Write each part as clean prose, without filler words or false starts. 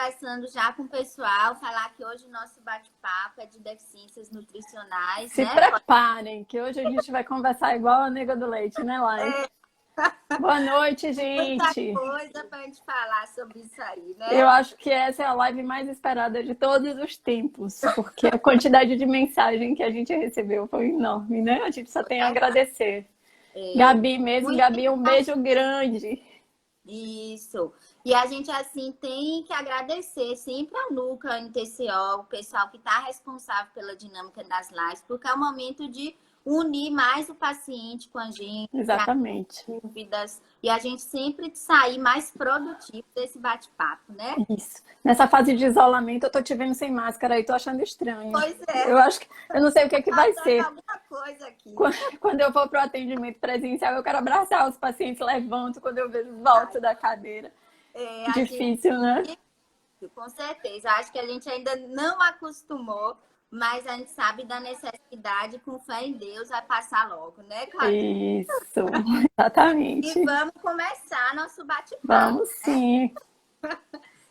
conversando já com o pessoal, falar que hoje o nosso bate-papo é de deficiências nutricionais, Se né? preparem, que hoje a gente vai conversar igual a nega do leite, né, Lai? Boa noite, Muita gente! coisa para a gente falar sobre isso aí, Eu né? acho que essa é a live mais esperada de todos os tempos, porque a quantidade de mensagem que a gente recebeu foi enorme, né? A gente só tem a agradecer. É, Gabi mesmo, muito Gabi, um beijo grande. isso. E a gente, assim, tem que agradecer sempre a Nuca, a NTCO, o pessoal que está responsável pela dinâmica das lives, porque é o momento de unir mais o paciente com a gente, Exatamente. dúvidas, e a gente sempre sair mais produtivo desse bate-papo, né? Isso. Nessa fase de isolamento, eu tô te vendo sem máscara e tô achando estranho. Pois é, Eu acho que eu não sei o que é que vai faltando ser. alguma coisa aqui. Quando eu for para o atendimento presencial, eu quero abraçar os pacientes, levanto quando eu vejo volta da cadeira. É, a gente, Difícil, né? com certeza, acho que a gente ainda não acostumou, mas a gente sabe da necessidade, com fé em Deus, vai passar logo, né, Claudinha? Isso, E exatamente. vamos começar nosso bate-papo. Vamos sim.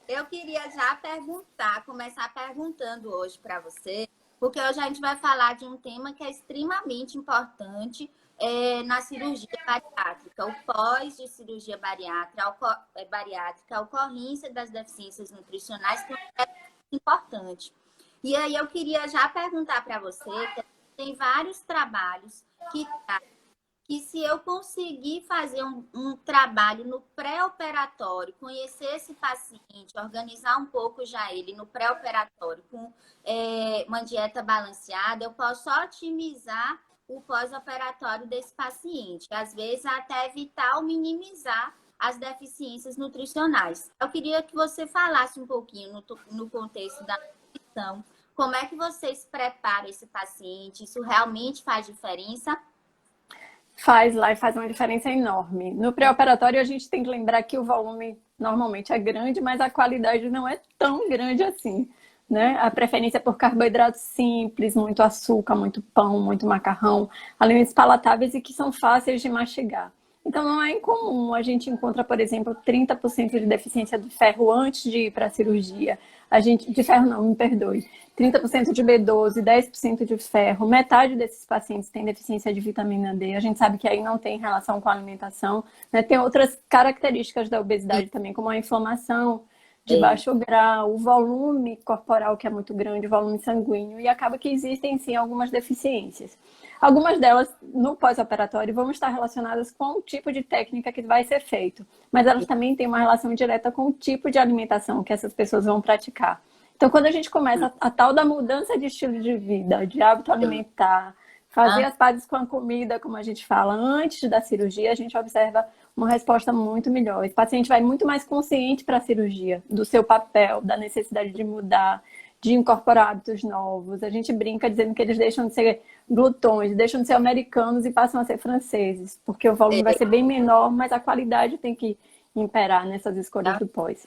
Eu queria já perguntar, começar perguntando hoje para você, porque hoje a gente vai falar de um tema que é extremamente importante na cirurgia bariátrica, o pós de cirurgia bariátrica, a ocorrência das deficiências nutricionais, que é importante. E aí eu queria já perguntar para você, que tem vários trabalhos que se eu conseguir fazer um trabalho no pré-operatório, conhecer esse paciente, organizar um pouco já ele no pré-operatório com uma dieta balanceada, eu posso otimizar o pós-operatório desse paciente. Às vezes até evitar ou minimizar as deficiências nutricionais. Eu queria que você falasse um pouquinho no contexto da nutrição, como é que vocês preparam esse paciente, isso realmente faz diferença? Faz lá e faz uma diferença enorme. No pré-operatório, a gente tem que lembrar que o volume normalmente é grande, mas a qualidade não é tão grande assim, né? A preferência é por carboidratos simples, muito açúcar, muito pão, muito macarrão, alimentos palatáveis e que são fáceis de mastigar. Então, não é incomum. A gente encontra, por exemplo, 30% de deficiência de ferro antes de ir para a cirurgia. De ferro não, me perdoe. 30% de B12, 10% de ferro. Metade desses pacientes tem deficiência de vitamina D. A gente sabe que aí não tem relação com a alimentação, né? Tem outras características da obesidade também, como a inflamação de baixo grau, o volume corporal que é muito grande, o volume sanguíneo, e acaba que existem sim algumas deficiências. Algumas delas, no pós-operatório, vão estar relacionadas com o tipo de técnica que vai ser feito, mas elas também têm uma relação direta com o tipo de alimentação que essas pessoas vão praticar. Então, quando a gente começa a tal da mudança de estilo de vida, de hábito alimentar, fazer as pazes com a comida, como a gente fala, antes da cirurgia, a gente observa uma resposta muito melhor. Esse paciente vai muito mais consciente para a cirurgia, do seu papel, da necessidade de mudar, de incorporar hábitos novos. A gente brinca dizendo que eles deixam de ser glutões, deixam de ser americanos e passam a ser franceses, porque o volume vai ser bem menor, mas a qualidade tem que imperar nessas escolhas do pós.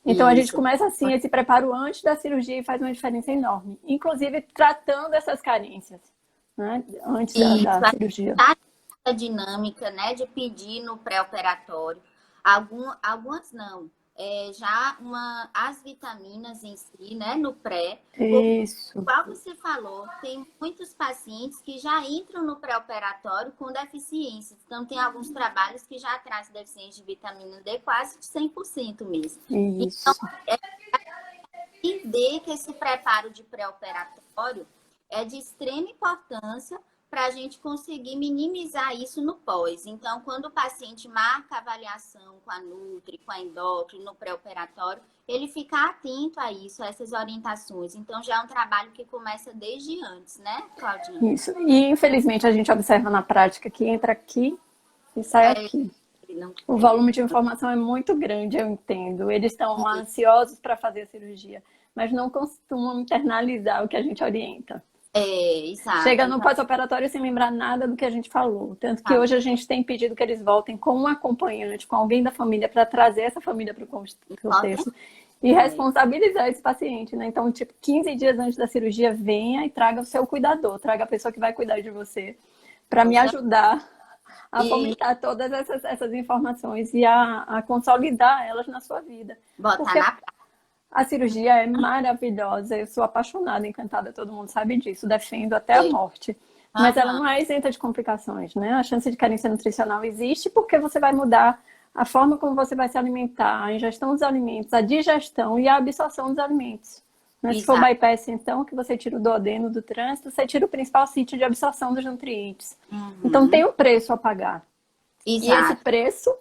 Então, a gente começa assim, esse preparo antes da cirurgia e faz uma diferença enorme. Inclusive, tratando essas carências, né? Antes da cirurgia. A dinâmica, né, de pedir no pré-operatório. Algumas não. As vitaminas em si, né, no pré. Isso. Igual você falou, tem muitos pacientes que já entram no pré-operatório com deficiências. Então, tem alguns trabalhos que já trazem deficiência de vitamina D quase de 100% mesmo. Isso. Então, entender que esse preparo de pré-operatório é de extrema importância para a gente conseguir minimizar isso no pós. Então, quando o paciente marca a avaliação com a Nutri, com a endócrina, no pré-operatório, ele fica atento a isso, a essas orientações. Então, já é um trabalho que começa desde antes, né, Claudinha? Isso. E, infelizmente, a gente observa na prática que entra aqui e sai aqui. O volume de informação é muito grande, eu entendo. Eles estão ansiosos para fazer a cirurgia, mas não costumam internalizar o que a gente orienta. Exato. Chega no pós-operatório sem lembrar nada do que a gente falou. Tanto que hoje a gente tem pedido que eles voltem com um acompanhante, com alguém da família, para trazer essa família para o contexto e responsabilizar esse paciente, né? Então, tipo, 15 dias antes da cirurgia, venha e traga o seu cuidador, traga a pessoa que vai cuidar de você, para me ajudar a fomentar todas essas informações e a consolidar elas na sua vida. Botar na prática. A cirurgia é maravilhosa, eu sou apaixonada, encantada, todo mundo sabe disso, defendo até a morte. Mas ela Aham. não é isenta de complicações, né? A chance de carência nutricional existe porque você vai mudar a forma como você vai se alimentar, a ingestão dos alimentos, a digestão e a absorção dos alimentos. Né? Se for Exato. bypass, então, que você tira o duodeno do trânsito, você tira o principal sítio de absorção dos nutrientes. Então, tem Uhum. um preço a pagar. E esse Exato. preço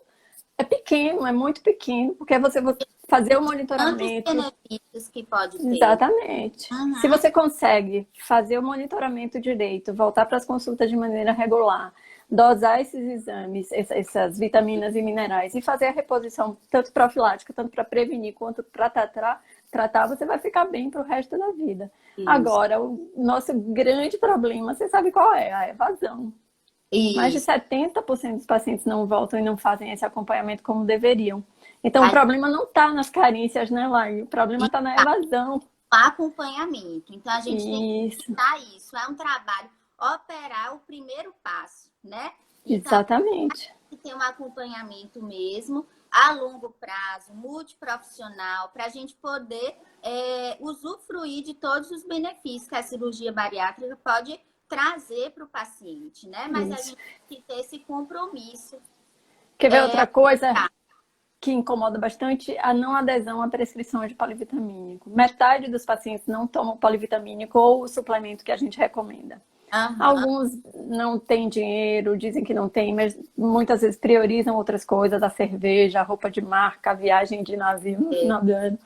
é pequeno, é muito pequeno, porque você vai fazer o Tantos monitoramento. benefícios que pode ter. Exatamente. Se Uhum. você consegue fazer o monitoramento direito, voltar para as consultas de maneira regular, dosar esses exames, essas vitaminas e minerais e fazer a reposição tanto profilática, tanto para prevenir quanto para tratar, você vai ficar bem para o resto da vida. Isso. Agora, o nosso grande problema, você sabe qual é? A evasão. Mais de Isso. 70% dos pacientes não voltam e não fazem esse acompanhamento como deveriam. Então, o A problema não está nas carências, né, Lai? O problema gente está na tá evasão. com acompanhamento. Então, a gente tem que Isso, dar isso. É um trabalho, operar o primeiro passo, né? Então, exatamente. que ter um acompanhamento mesmo, a longo prazo, multiprofissional, para a gente poder usufruir de todos os benefícios que a cirurgia bariátrica pode trazer para o paciente, né? Mas a Isso. gente tem que ter esse compromisso. Quer ver É, outra coisa que incomoda bastante? A não adesão à prescrição de polivitamínico. Metade dos pacientes não tomam polivitamínico ou o suplemento que a gente recomenda. aham, Alguns não têm dinheiro, dizem que não tem, mas muitas vezes priorizam outras coisas, a cerveja, a roupa de marca, a viagem de navio no final do ano.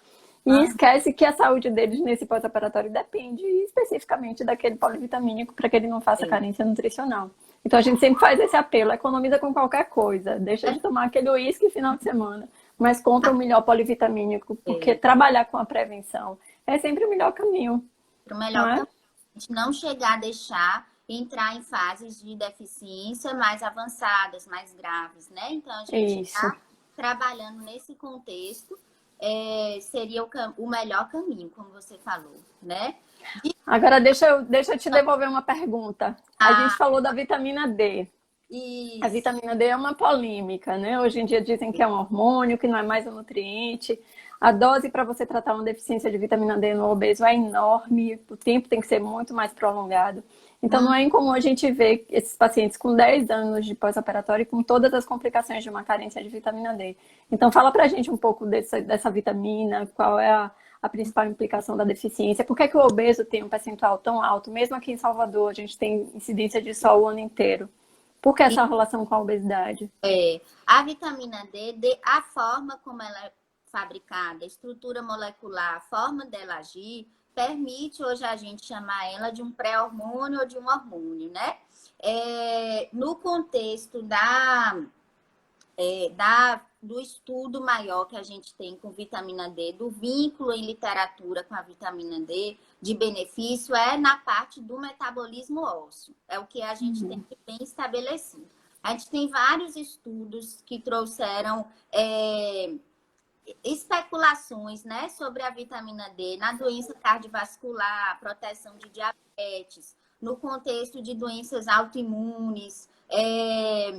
E aham, esquece que a saúde deles nesse pós-operatório depende especificamente daquele polivitamínico para que ele não faça é. carência nutricional. Então a gente sempre faz esse apelo, economiza com qualquer coisa, deixa de tomar aquele uísque final de semana, mas compra o melhor polivitamínico, porque É. trabalhar com a prevenção é sempre o melhor caminho, Para o não melhor é? caminho, a gente não chegar a deixar entrar em fases de deficiência mais avançadas, mais graves, né? Então, a gente Isso. está trabalhando nesse contexto, seria o melhor caminho, como você falou, né? De... Agora deixa eu te devolver uma pergunta. A gente Ah, falou da vitamina D. A isso. vitamina D é uma polêmica, né? Hoje em dia dizem que é um hormônio, que não é mais um nutriente. A dose para você tratar uma deficiência de vitamina D no obeso é enorme, o tempo tem que ser muito mais prolongado. Então, não Hum, é incomum a gente ver esses pacientes com 10 anos de pós-operatório e com todas as complicações de uma carência de vitamina D. Então, fala pra gente um pouco dessa vitamina, qual é a principal implicação da deficiência, por que que o obeso tem um percentual tão alto? Mesmo aqui em Salvador, a gente tem incidência de sol o ano inteiro. Por que essa relação com a obesidade? a vitamina D, a forma como ela é fabricada, a estrutura molecular, a forma dela agir, permite hoje a gente chamar ela de um pré-hormônio ou de um hormônio, né? No contexto do estudo maior que a gente tem com vitamina D, do vínculo em literatura com a vitamina D, de benefício, é na parte do metabolismo ósseo. É o que a gente tem bem estabelecido. A gente tem vários estudos que trouxeram especulações, né, sobre a vitamina D na doença cardiovascular, proteção de diabetes, no contexto de doenças autoimunes,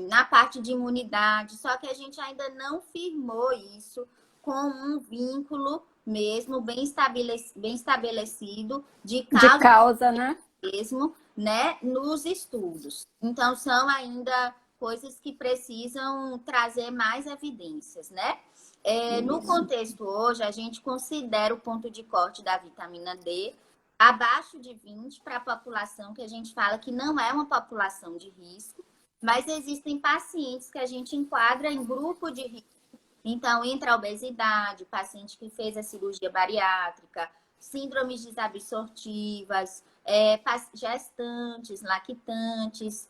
na parte de imunidade, só que a gente ainda não firmou isso com um vínculo mesmo bem estabelecido de De causa causa, né? mesmo, né, nos estudos. Então, são ainda coisas que precisam trazer mais evidências, né? No Isso. contexto hoje, a gente considera o ponto de corte da vitamina D abaixo de 20 para a população que a gente fala que não é uma população de risco, mas existem pacientes que a gente enquadra em grupo de risco. Então, entra a obesidade, paciente que fez a cirurgia bariátrica, síndromes desabsortivas, gestantes, lactantes,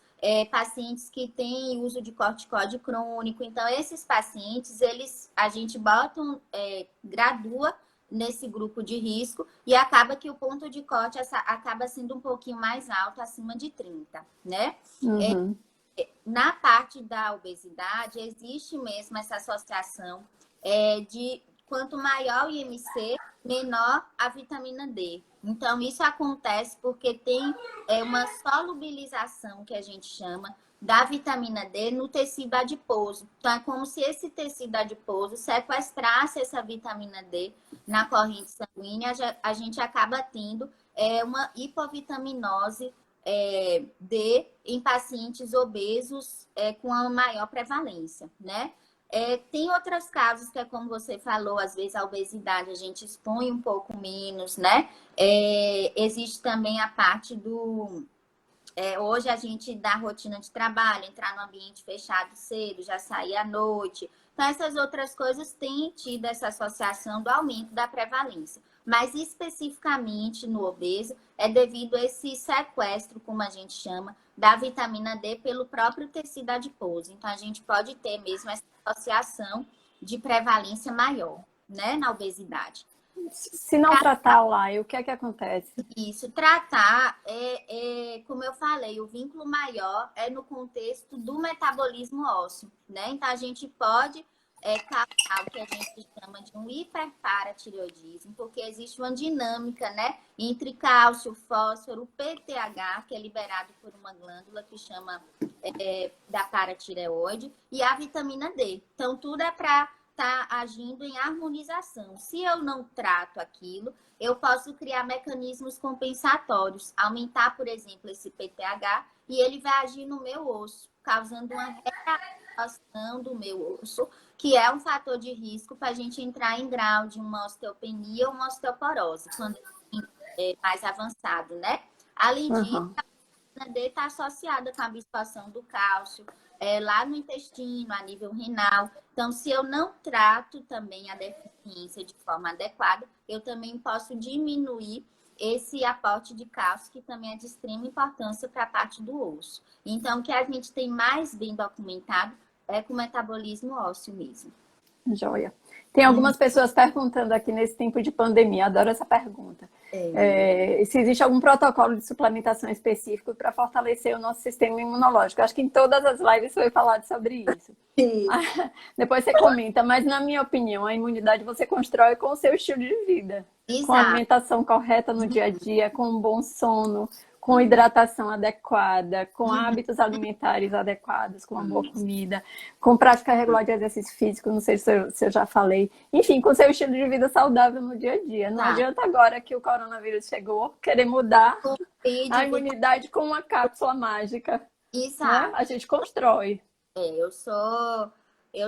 pacientes que têm uso de corticóide crônico. Então, esses pacientes, a gente gradua nesse grupo de risco e acaba que o ponto de corte acaba sendo um pouquinho mais alto, acima de 30, né? Uhum. Na parte da obesidade, existe mesmo essa associação de quanto maior o IMC, menor a vitamina D. Então, isso acontece porque tem uma solubilização, que a gente chama, da vitamina D no tecido adiposo. Então, é como se esse tecido adiposo sequestrasse essa vitamina D na corrente sanguínea, a gente acaba tendo uma hipovitaminose D em pacientes obesos com a maior prevalência, né? Tem outros casos que é como você falou, às vezes a obesidade a gente expõe um pouco menos, né? Existe também a parte do... hoje a gente dá rotina de trabalho, entrar no ambiente fechado cedo, já sair à noite. Então, essas outras coisas têm tido essa associação do aumento da prevalência. Mas, especificamente no obeso, é devido a esse sequestro, como a gente chama, da vitamina D pelo próprio tecido adiposo. Então, a gente pode ter mesmo essa associação de prevalência maior, né, na obesidade. Se não tratar lá, o que é que acontece? Isso, tratar como eu falei, o vínculo maior é no contexto do metabolismo ósseo, né? Então, a gente pode causar o que a gente chama de um hiperparatireoidismo, porque existe uma dinâmica, né? Entre cálcio, fósforo, PTH, que é liberado por uma glândula que chama da paratireoide, e a vitamina D. Então, tudo é para estar agindo em harmonização. Se eu não trato aquilo, eu posso criar mecanismos compensatórios, aumentar, por exemplo, esse PTH e ele vai agir no meu osso, causando uma reação do meu osso, que é um fator de risco para a gente entrar em grau de uma osteopenia ou uma osteoporose, quando é mais avançado, né? Além disso, a vitamina D está associada com a absorção do cálcio, lá no intestino, a nível renal. Então, se eu não trato também a deficiência de forma adequada, eu também posso diminuir esse aporte de cálcio, que também é de extrema importância para a parte do osso. Então, o que a gente tem mais bem documentado é com o metabolismo ósseo mesmo. Joia. Tem algumas pessoas perguntando aqui nesse tempo de pandemia, adoro essa pergunta. Se existe algum protocolo de suplementação específico para fortalecer o nosso sistema imunológico. Acho que em todas as lives foi falado sobre isso. Depois você comenta, mas na minha opinião, a imunidade você constrói com o seu estilo de vida. Exato. Com a alimentação correta no dia a dia, com um bom sono, com hidratação adequada, com hábitos alimentares adequados, com uma boa comida, com prática regular de exercício físico, não sei se eu já falei. Enfim, com seu estilo de vida saudável no dia a dia. Não adianta agora que o coronavírus chegou, querer mudar a imunidade com uma cápsula mágica. Exato. Né? A gente constrói. Eu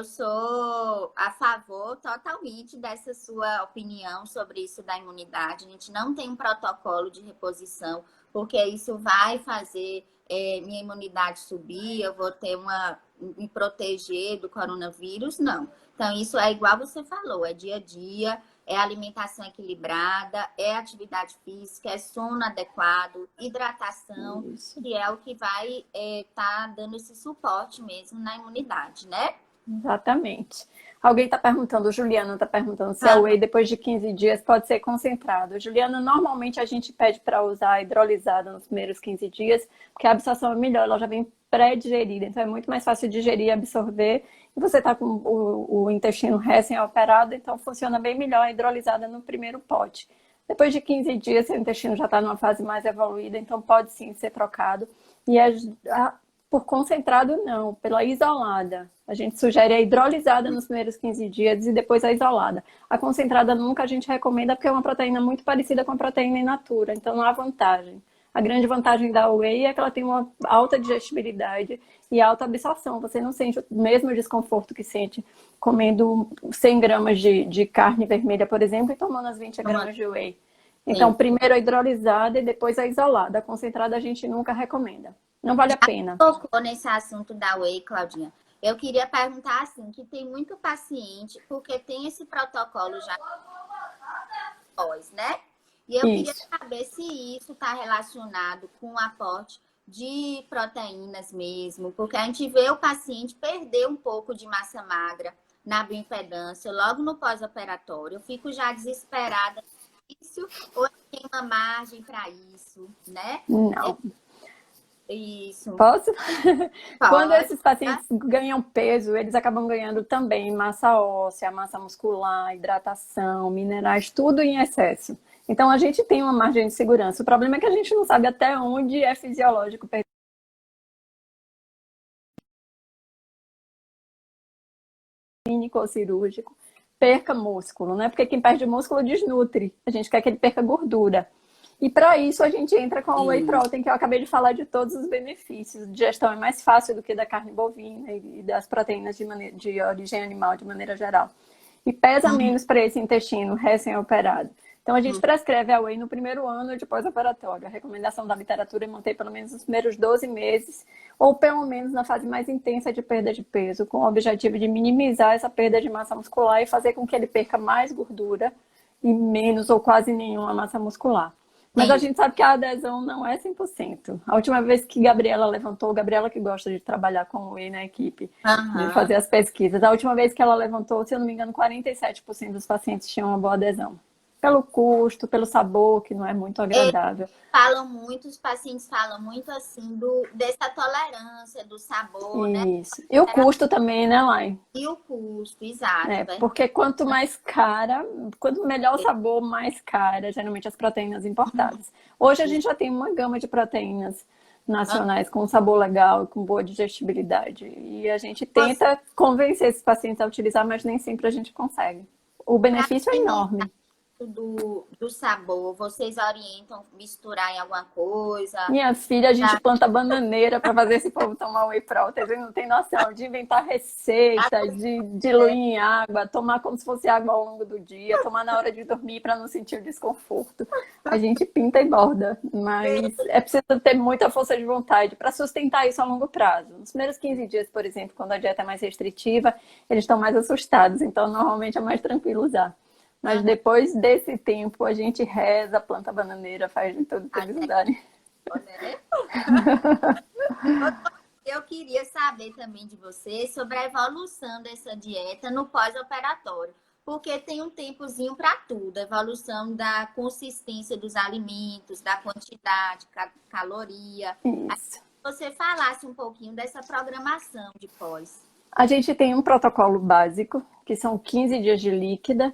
sou a favor totalmente dessa sua opinião sobre isso da imunidade. A gente não tem um protocolo de reposição, porque isso vai fazer minha imunidade subir, eu vou ter me proteger do coronavírus, não. Então, isso é igual você falou, é dia a dia, é alimentação equilibrada, é atividade física, é sono adequado, hidratação, que é o que vai estar dando esse suporte mesmo na imunidade, né? Exatamente. Alguém está perguntando, Juliana está perguntando se a whey depois de 15 dias pode ser concentrado. Juliana, normalmente a gente pede para usar hidrolisada nos primeiros 15 dias, porque a absorção é melhor, ela já vem pré-digerida, então é muito mais fácil digerir e absorver. E você está com o intestino recém-operado, então funciona bem melhor a hidrolisada no primeiro pote. Depois de 15 dias, seu intestino já está numa fase mais evoluída, então pode sim ser trocado. E por concentrado, não, pela isolada. A gente sugere a hidrolisada nos primeiros 15 dias e depois a isolada. A concentrada nunca a gente recomenda porque é uma proteína muito parecida com a proteína in natura, então não há vantagem. A grande vantagem da whey é que ela tem uma alta digestibilidade e alta absorção. Você não sente o mesmo desconforto que sente comendo 100 gramas de carne vermelha, por exemplo, e tomando as 20 gramas de whey. Então, primeiro a hidrolisada e depois a isolada. A concentrada a gente nunca recomenda. Não vale a pena. Tocou nesse assunto da whey, Claudinha. Eu queria perguntar assim, que tem muito paciente, porque tem esse protocolo já né? E eu queria saber se isso está relacionado com o aporte de proteínas mesmo, porque a gente vê o paciente perder um pouco de massa magra na bioimpedância logo no pós-operatório. Eu fico já desesperada. Isso, ou tem uma margem para isso, né? Não. Isso. Posso? Quando esses pacientes ganham peso, eles acabam ganhando também massa óssea, massa muscular, hidratação, minerais, tudo em excesso. Então a gente tem uma margem de segurança. O problema é que a gente não sabe até onde é fisiológico perder clínico ou cirúrgico, perca músculo, né? Porque quem perde músculo desnutre. A gente quer que ele perca gordura. E para isso a gente entra com a whey protein, que eu acabei de falar de todos os benefícios. Digestão é mais fácil do que da carne bovina e das proteínas de origem animal de maneira geral. E pesa menos para esse intestino recém-operado. Então a gente prescreve a whey no primeiro ano de pós-operatório. A recomendação da literatura é manter pelo menos os primeiros 12 meses, ou pelo menos na fase mais intensa de perda de peso, com o objetivo de minimizar essa perda de massa muscular e fazer com que ele perca mais gordura e menos ou quase nenhuma massa muscular. Mas a gente sabe que a adesão não é 100%. A última vez que Gabriela levantou, Gabriela que gosta de trabalhar com o whey na equipe, de fazer as pesquisas, a última vez que ela levantou, se eu não me engano, 47% dos pacientes tinham uma boa adesão. Pelo custo, pelo sabor, que não é muito agradável. Os pacientes falam muito assim dessa tolerância, do sabor, Isso. E o custo também, né, Lai? E o custo, exato. Porque quanto mais cara, quanto melhor o sabor, mais cara, geralmente as proteínas importadas. Hoje a gente já tem uma gama de proteínas nacionais com sabor legal, com boa digestibilidade. E a gente tenta convencer esses pacientes a utilizar, mas nem sempre a gente consegue. O benefício é enorme. Do sabor, vocês orientam misturar em alguma coisa? Minha filha, a gente planta bananeira para fazer esse povo tomar whey protein. Vocês não tem noção de inventar receitas, de diluir em água, tomar como se fosse água ao longo do dia, tomar na hora de dormir para não sentir o desconforto. A gente pinta e borda, mas é preciso ter muita força de vontade para sustentar isso a longo prazo. Nos primeiros 15 dias, por exemplo, quando a dieta é mais restritiva, eles estão mais assustados, então normalmente é mais tranquilo usar. Mas depois desse tempo, a gente reza, planta bananeira, faz de tudo que eles usarem. Eu queria saber também de você sobre a evolução dessa dieta no pós-operatório. Porque tem um tempozinho para tudo. A evolução da consistência dos alimentos, da quantidade, caloria. Isso. Você falasse um pouquinho dessa programação de pós. A gente tem um protocolo básico, que são 15 dias de líquida,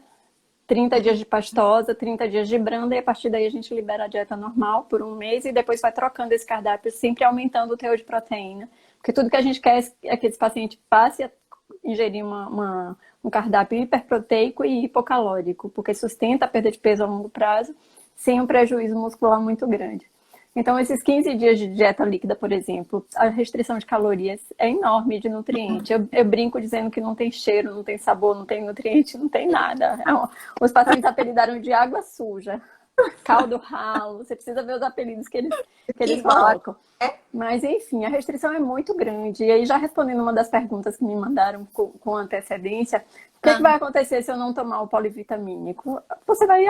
30 dias de pastosa, 30 dias de branda, e a partir daí a gente libera a dieta normal por um mês e depois vai trocando esse cardápio, sempre aumentando o teor de proteína. Porque tudo que a gente quer é que esse paciente passe a ingerir um cardápio hiperproteico e hipocalórico, porque sustenta a perda de peso a longo prazo, sem um prejuízo muscular muito grande. Então, esses 15 dias de dieta líquida, por exemplo, a restrição de calorias é enorme de nutriente. Eu brinco dizendo que não tem cheiro, não tem sabor, não tem nutriente, não tem nada. Os pacientes apelidaram de água suja, caldo ralo. Você precisa ver os apelidos que eles colocam. Mas, enfim, a restrição é muito grande. E aí, já respondendo uma das perguntas que me mandaram com antecedência, o que vai acontecer se eu não tomar o polivitamínico? Você vai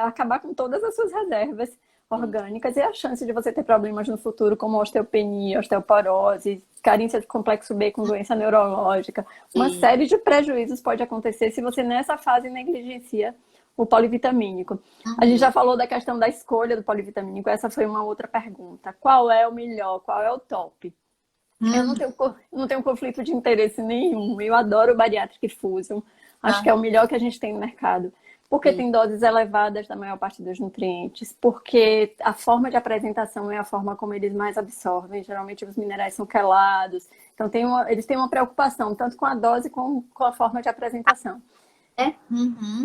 acabar com todas as suas reservas orgânicas e a chance de você ter problemas no futuro, como osteopenia, osteoporose, carência de complexo B com doença neurológica. Uma série de prejuízos pode acontecer se você nessa fase negligencia o polivitamínico. A gente já falou da questão da escolha do polivitamínico, essa foi uma outra pergunta. Qual é o melhor? Qual é o top? Eu não tenho conflito de interesse nenhum. Eu adoro o Bariatric Fusion. Acho que é o melhor que a gente tem no mercado. Porque tem doses elevadas da maior parte dos nutrientes, porque a forma de apresentação é a forma como eles mais absorvem. Geralmente os minerais são quelados. Então eles têm uma preocupação, tanto com a dose como com a forma de apresentação.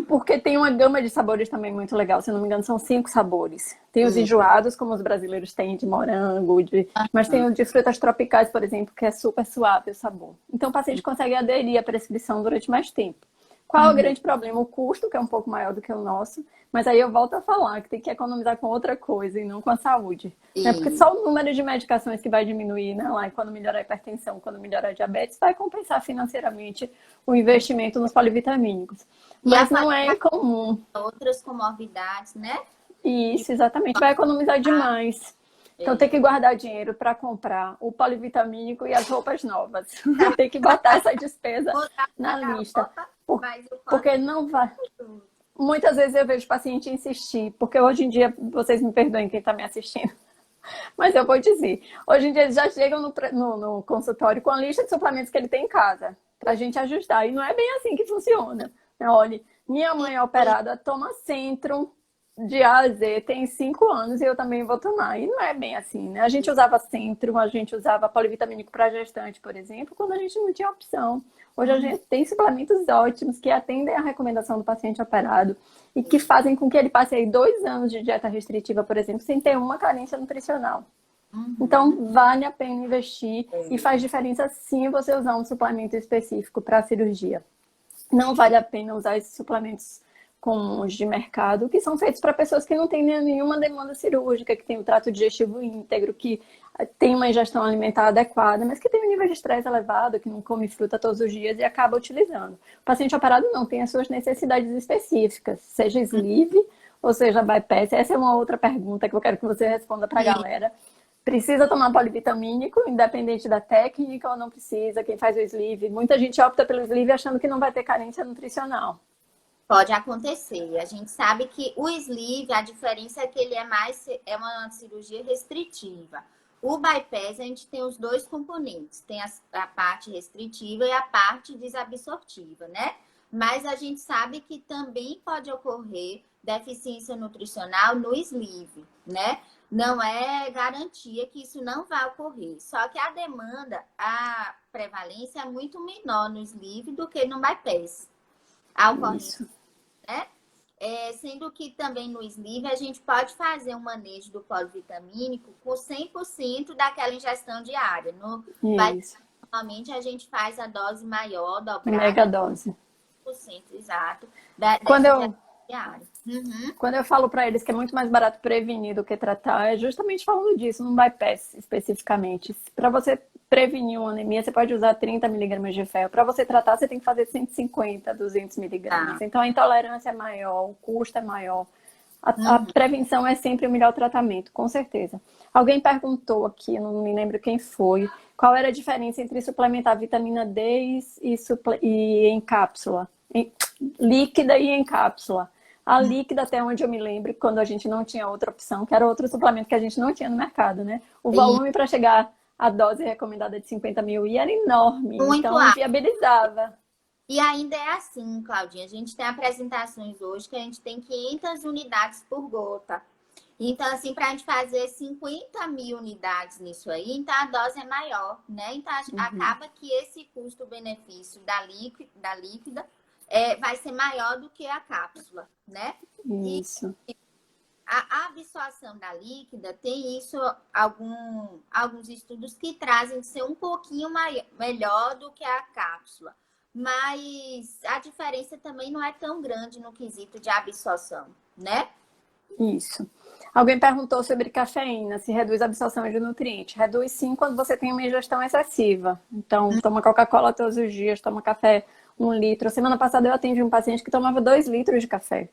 Porque tem uma gama de sabores também muito legal. Se não me engano, são 5 sabores. Tem os enjoados, como os brasileiros têm, de morango, mas tem o de frutas tropicais, por exemplo, que é super suave o sabor. Então o paciente consegue aderir à prescrição durante mais tempo. Qual é o grande problema? O custo, que é um pouco maior do que o nosso. Mas aí eu volto a falar que tem que economizar com outra coisa e não com a saúde. Né? Porque só o número de medicações que vai diminuir, né? Lá, e quando melhorar a hipertensão, quando melhorar a diabetes, vai compensar financeiramente o investimento nos polivitamínicos. Mas não é incomum. Outras comorbidades, né? Isso, exatamente. Vai economizar demais. Então tem que guardar dinheiro para comprar o polivitamínico e as roupas novas. Tem que botar essa despesa na lista. Porque não vai. Muitas vezes eu vejo o paciente insistir, porque hoje em dia, vocês me perdoem quem está me assistindo, mas eu vou dizer, hoje em dia eles já chegam no consultório com a lista de suplementos que ele tem em casa, para a gente ajustar. E não é bem assim que funciona. Olha, minha mãe é operada, toma Centrum de A a Z tem 5 anos e eu também vou tomar. E não é bem assim, né? A gente usava Centrum, a gente usava polivitamínico para gestante, por exemplo, quando a gente não tinha opção. Hoje a gente tem suplementos ótimos que atendem à recomendação do paciente operado e que fazem com que ele passe aí 2 anos de dieta restritiva, por exemplo, sem ter uma carência nutricional. Então, vale a pena investir e faz diferença sim você usar um suplemento específico para a cirurgia. Não vale a pena usar esses suplementos comuns de mercado, que são feitos para pessoas que não têm nenhuma demanda cirúrgica, que têm o trato digestivo íntegro, que tem uma ingestão alimentar adequada, mas que tem um nível de estresse elevado, que não come fruta todos os dias e acaba utilizando. O paciente operado não tem as suas necessidades específicas, seja sleeve ou seja bypass. Essa é uma outra pergunta que eu quero que você responda para a galera. Precisa tomar polivitamínico, independente da técnica ou não precisa? Quem faz o sleeve, muita gente opta pelo sleeve achando que não vai ter carência nutricional. Pode acontecer. A gente sabe que o sleeve, a diferença é que ele é uma cirurgia restritiva. O bypass, a gente tem os dois componentes. Tem a parte restritiva e a parte desabsortiva, né? Mas a gente sabe que também pode ocorrer deficiência nutricional no sleeve, né? Não é garantia que isso não vai ocorrer. Só que a demanda, a prevalência é muito menor no sleeve do que no bypass. A ocorrência, né? Sendo que também no sleeve a gente pode fazer um manejo do polivitamínico com 100% daquela ingestão diária. Normalmente a gente faz a dose maior, dobrada. Mega dose. 100%, exato. Quando eu falo para eles que é muito mais barato prevenir do que tratar, é justamente falando disso, no bypass especificamente. Para você prevenir uma anemia, você pode usar 30 miligramas de ferro. Para você tratar, você tem que fazer 150, 200 miligramas. Então, a intolerância é maior, o custo é maior. A prevenção é sempre o melhor tratamento, com certeza. Alguém perguntou aqui, não me lembro quem foi, qual era a diferença entre suplementar vitamina D e em cápsula, líquida e em cápsula. A líquida, até onde eu me lembro, quando a gente não tinha outra opção, que era outro suplemento que a gente não tinha no mercado, né? O volume para chegar à dose recomendada de 50 mil era enorme, então viabilizava. E ainda é assim, Claudinha, a gente tem apresentações hoje que a gente tem 500 unidades por gota. Então, assim, para a gente fazer 50 mil unidades nisso aí, então a dose é maior, né? Então, acaba que esse custo-benefício da líquida vai ser maior do que a cápsula, né? Isso. E a absorção da líquida tem isso, alguns estudos que trazem de ser um pouquinho melhor do que a cápsula. Mas a diferença também não é tão grande no quesito de absorção, né? Isso. Alguém perguntou sobre cafeína, se reduz a absorção de nutrientes. Reduz sim quando você tem uma ingestão excessiva. Então, toma Coca-Cola todos os dias, toma café 1 litro. Semana passada eu atendi um paciente que tomava 2 litros de café.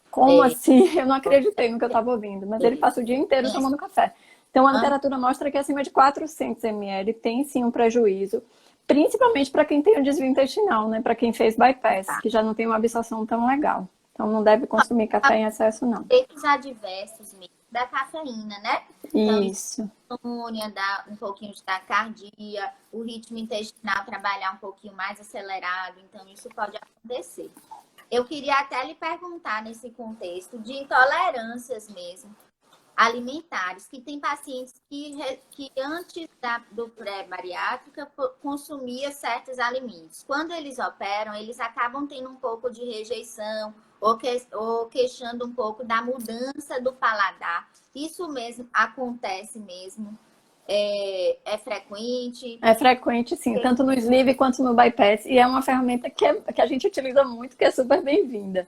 Como assim? Eu não acreditei no que eu estava ouvindo, mas ele passa o dia inteiro tomando café. Então, a literatura mostra que acima de 400 ml tem sim um prejuízo, principalmente para quem tem o desvio intestinal, né? Para quem fez bypass, que já não tem uma absorção tão legal. Então, não deve consumir café em excesso, não. Efeitos adversos mesmo da cafeína, né? Então, isso. Insônia, dá um pouquinho de taquicardia, o ritmo intestinal trabalhar um pouquinho mais acelerado. Então, isso pode acontecer. Eu queria até lhe perguntar nesse contexto de intolerâncias mesmo alimentares, que tem pacientes que antes do pré-bariátrica consumia certos alimentos. Quando eles operam, eles acabam tendo um pouco de rejeição ou queixando um pouco da mudança do paladar. Isso mesmo acontece mesmo? É frequente? É frequente, sim, tanto no sleeve quanto no bypass. E é uma ferramenta que a gente utiliza muito, que é super bem-vinda.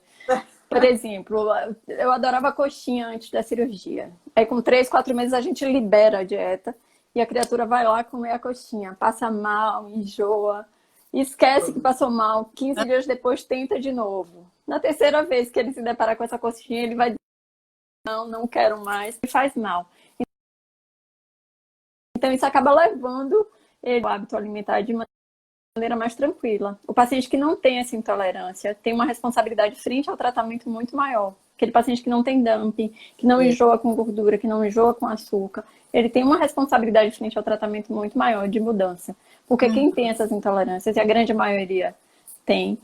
Por exemplo, eu adorava coxinha antes da cirurgia. Aí com 3, 4 meses a gente libera a dieta e a criatura vai lá comer a coxinha. Passa mal, enjoa, esquece que passou mal. 15 dias depois tenta de novo. Na terceira vez que ele se depara com essa coxinha, ele vai dizer, não quero mais, e faz mal. Então isso acaba levando ele ao hábito alimentar de maneira mais tranquila. O paciente que não tem essa intolerância tem uma responsabilidade frente ao tratamento muito maior. Aquele paciente que não tem dumping, que não enjoa com gordura, que não enjoa com açúcar, ele tem uma responsabilidade frente ao tratamento muito maior de mudança. Porque quem tem essas intolerâncias, e a grande maioria tem,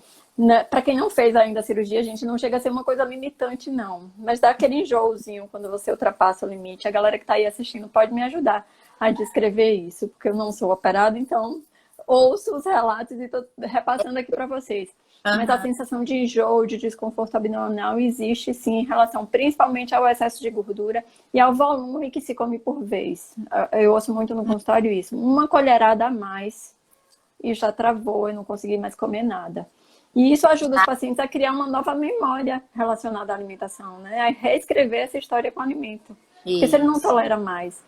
Para quem não fez ainda a cirurgia, a gente não chega a ser uma coisa limitante, não. Mas dá aquele enjoozinho quando você ultrapassa o limite. A galera que está aí assistindo pode me ajudar a descrever isso, porque eu não sou operada, então ouço os relatos e estou repassando aqui para vocês. Mas a sensação de enjoo, de desconforto abdominal existe sim em relação principalmente ao excesso de gordura e ao volume que se come por vez. Eu ouço muito no consultório isso. Uma colherada a mais e já travou, eu não consegui mais comer nada. E isso ajuda os pacientes a criar uma nova memória relacionada à alimentação, né? A reescrever essa história com o alimento. Porque se ele não tolera mais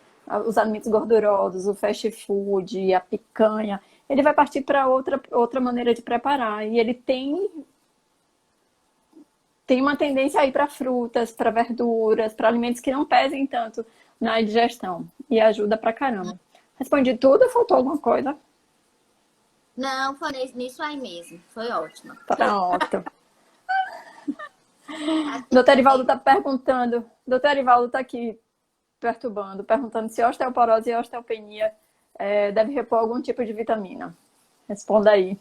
os alimentos gordurosos, o fast food, a picanha, ele vai partir para outra maneira de preparar. E ele tem uma tendência a ir para frutas, para verduras, para alimentos que não pesem tanto na digestão. E ajuda pra caramba. Respondi tudo ou faltou alguma coisa? Não, foi nisso aí mesmo. Foi ótimo. Pronto. Doutor Erivaldo está perguntando. Doutor Erivaldo está aqui perguntando se osteoporose e osteopenia deve repor algum tipo de vitamina. Responda aí.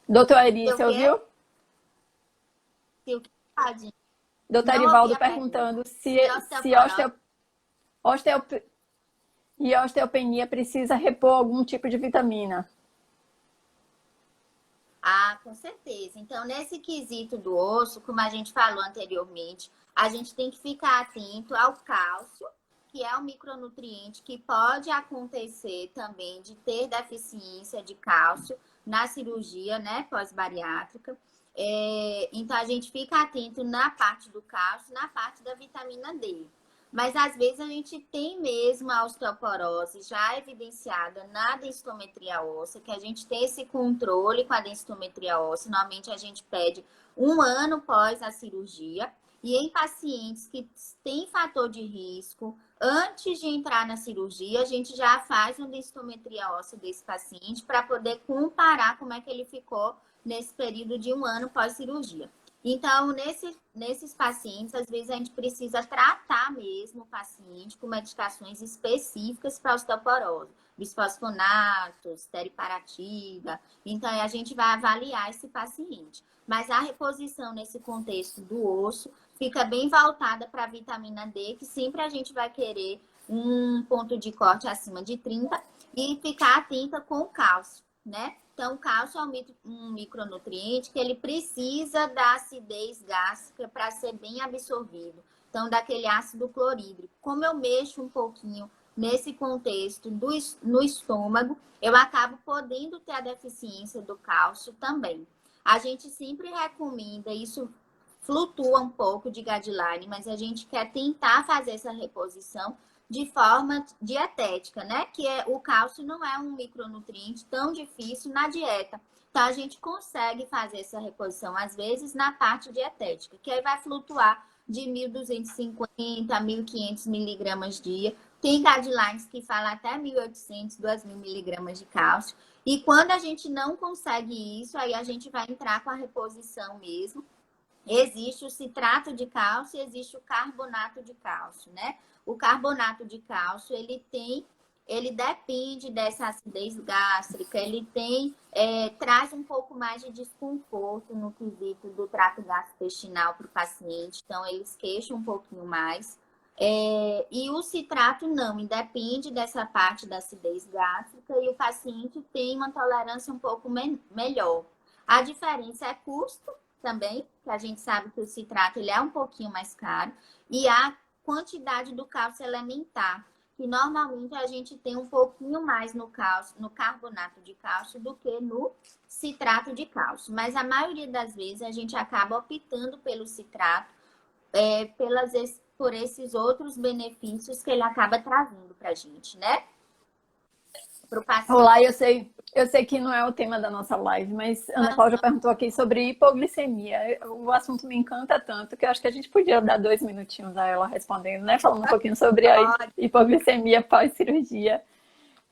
Doutor Eri, você ouviu? Doutor Erivaldo perguntando se osteopenia precisa repor algum tipo de vitamina. Ah, com certeza. Então, nesse quesito do osso, como a gente falou anteriormente, a gente tem que ficar atento ao cálcio, que é um micronutriente que pode acontecer também de ter deficiência de cálcio na cirurgia, né, pós-bariátrica. Então, a gente fica atento na parte do cálcio, na parte da vitamina D. Mas, às vezes, a gente tem mesmo a osteoporose já evidenciada na densitometria óssea, que a gente tem esse controle com a densitometria óssea. Normalmente, a gente pede 1 ano pós a cirurgia. E em pacientes que têm fator de risco, antes de entrar na cirurgia, a gente já faz uma densitometria óssea desse paciente para poder comparar como é que ele ficou nesse período de 1 ano pós-cirurgia. Então, nesses pacientes, às vezes a gente precisa tratar mesmo o paciente com medicações específicas para osteoporose, bisfosfonatos, teriparatida. Então, a gente vai avaliar esse paciente. Mas a reposição nesse contexto do osso fica bem voltada para a vitamina D, que sempre a gente vai querer um ponto de corte acima de 30 e ficar atenta com o cálcio, né? Então, o cálcio é um micronutriente que ele precisa da acidez gástrica para ser bem absorvido. Então, daquele ácido clorídrico. Como eu mexo um pouquinho nesse contexto no estômago, eu acabo podendo ter a deficiência do cálcio também. A gente sempre recomenda, isso flutua um pouco de guideline, mas a gente quer tentar fazer essa reposição de forma dietética, né? Que o cálcio não é um micronutriente tão difícil na dieta. Então, a gente consegue fazer essa reposição, às vezes, na parte dietética, que aí vai flutuar de 1.250 a 1.500 miligramas dia. Tem guidelines que falam até 1.800, 2.000 miligramas de cálcio. E quando a gente não consegue isso, aí a gente vai entrar com a reposição mesmo. Existe o citrato de cálcio e existe o carbonato de cálcio, né? O carbonato de cálcio, ele depende dessa acidez gástrica, traz um pouco mais de desconforto no quesito do trato gastrointestinal para o paciente, então eles queixam um pouquinho mais. E o citrato não, independe dessa parte da acidez gástrica e o paciente tem uma tolerância um pouco melhor. A diferença é custo também, que a gente sabe que o citrato ele é um pouquinho mais caro, e a quantidade do cálcio elementar, que normalmente a gente tem um pouquinho mais no cálcio, no carbonato de cálcio do que no citrato de cálcio. Mas a maioria das vezes a gente acaba optando pelo citrato por esses outros benefícios que ele acaba trazendo para a gente, né? Olá, eu sei que não é o tema da nossa live, mas Ana Cláudia perguntou aqui sobre hipoglicemia. O assunto me encanta tanto que eu acho que a gente podia dar 2 minutinhos a ela respondendo, né? Falando um pouquinho sobre a hipoglicemia pós-cirurgia.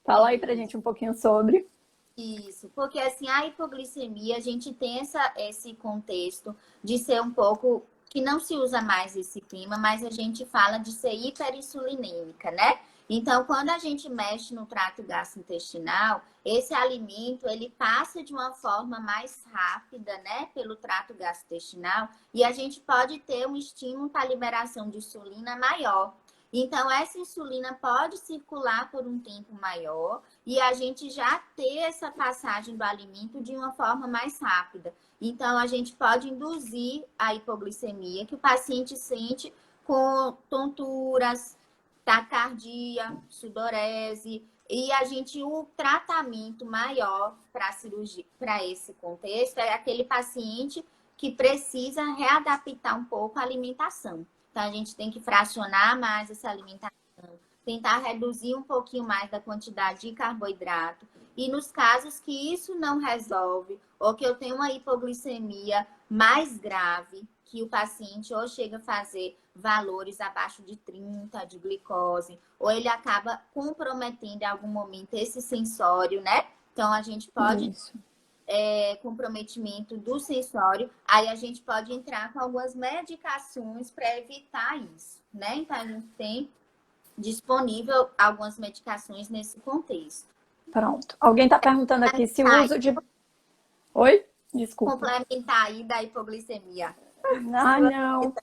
Fala aí pra gente um pouquinho sobre. Isso, porque assim, a hipoglicemia, a gente tem esse contexto de ser um pouco, que não se usa mais esse clima, mas a gente fala de ser hiperinsulinêmica, né? Então, quando a gente mexe no trato gastrointestinal, esse alimento ele passa de uma forma mais rápida, né, pelo trato gastrointestinal, e a gente pode ter um estímulo para a liberação de insulina maior. Então, essa insulina pode circular por um tempo maior e a gente já ter essa passagem do alimento de uma forma mais rápida. Então, a gente pode induzir a hipoglicemia, que o paciente sente com tonturas, taquicardia, sudorese, e o tratamento maior para a cirurgia, para esse contexto, é aquele paciente que precisa readaptar um pouco a alimentação. Então, a gente tem que fracionar mais essa alimentação, tentar reduzir um pouquinho mais da quantidade de carboidrato. E nos casos que isso não resolve, ou que eu tenho uma hipoglicemia mais grave, que o paciente ou chega a fazer valores abaixo de 30 de glicose, ou ele acaba comprometendo em algum momento esse sensório, né? Então, a gente pode comprometimento do sensório, aí a gente pode entrar com algumas medicações para evitar isso, né? Então, a gente tem disponível algumas medicações nesse contexto. Pronto. Alguém está perguntando aqui se o uso de... Oi? Desculpa. Complementar aí da hipoglicemia. Ah, não.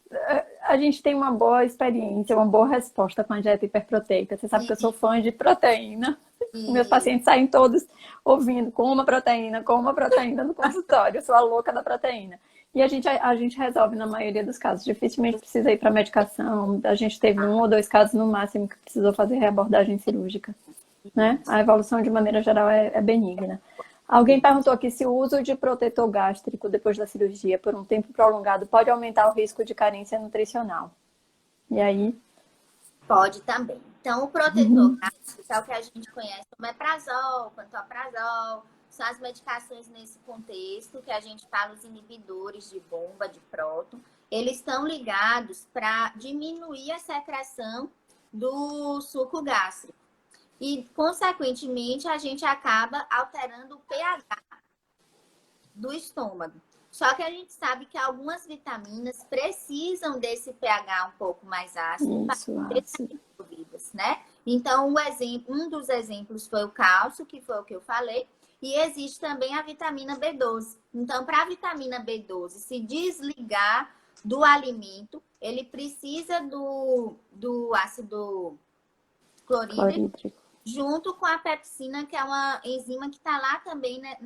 A gente tem uma boa experiência, uma boa resposta com a dieta hiperproteica. Você sabe que eu sou fã de proteína. Meus pacientes saem todos ouvindo com uma proteína no consultório. Eu sou a louca da proteína. E a gente resolve na maioria dos casos. Dificilmente precisa ir para medicação. A gente teve 1 ou 2 casos no máximo que precisou fazer reabordagem cirúrgica. Né? A evolução, de maneira geral, é benigna. Alguém perguntou aqui se o uso de protetor gástrico depois da cirurgia por um tempo prolongado pode aumentar o risco de carência nutricional. E aí? Pode também. Então, o protetor gástrico é o que a gente conhece como omeprazol, pantoprazol, são as medicações nesse contexto que a gente fala, os inibidores de bomba, de próton. Eles estão ligados para diminuir a secreção do suco gástrico. E, consequentemente, a gente acaba alterando o pH do estômago. Só que a gente sabe que algumas vitaminas precisam desse pH um pouco mais ácido para serem absorvidas, né? Então, um dos exemplos foi o cálcio, que foi o que eu falei, e existe também a vitamina B12. Então, para a vitamina B12 se desligar do alimento, ele precisa do ácido clorídrico. Junto com a pepsina, que é uma enzima que está lá também, né,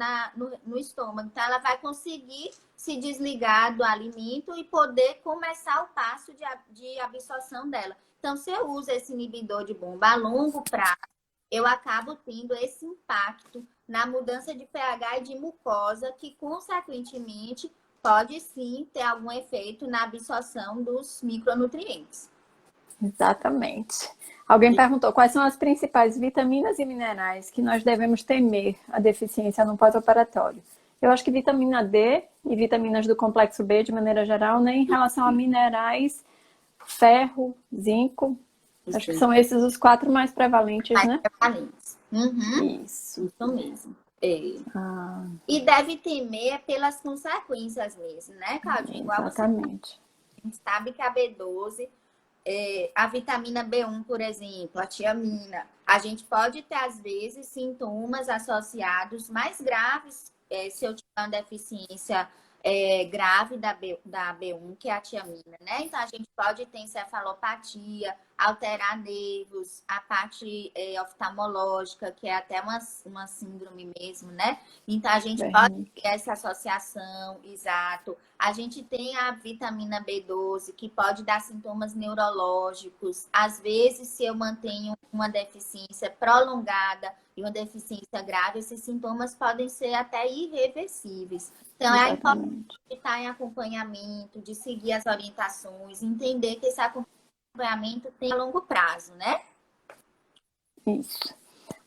no estômago. Então, ela vai conseguir se desligar do alimento e poder começar o passo de absorção dela. Então, se eu uso esse inibidor de bomba a longo prazo, eu acabo tendo esse impacto na mudança de pH e de mucosa, que, consequentemente, pode sim ter algum efeito na absorção dos micronutrientes. Exatamente. Alguém perguntou quais são as principais vitaminas e minerais que nós devemos temer a deficiência no pós-operatório. Eu acho que vitamina D e vitaminas do complexo B, de maneira geral, né? Em relação a minerais, ferro, zinco, acho que são esses os 4 mais prevalentes, né? Prevalentes. Isso mesmo. E deve temer pelas consequências mesmo, né, Claudinha? Exatamente. A gente sabe que a B12... a vitamina B1, por exemplo, a tiamina, a gente pode ter, às vezes, sintomas associados mais graves se eu tiver uma deficiência grave da B1, que é a tiamina, né? Então, a gente pode ter encefalopatia, alterar nervos, a parte oftalmológica, que é até uma síndrome mesmo, né? Então, a gente pode ter essa associação, exato. A gente tem a vitamina B12, que pode dar sintomas neurológicos. Às vezes, se eu mantenho uma deficiência prolongada e uma deficiência grave, esses sintomas podem ser até irreversíveis. Então, é importante estar em acompanhamento, de seguir as orientações, entender que esse acompanhamento tem a longo prazo, né? Isso.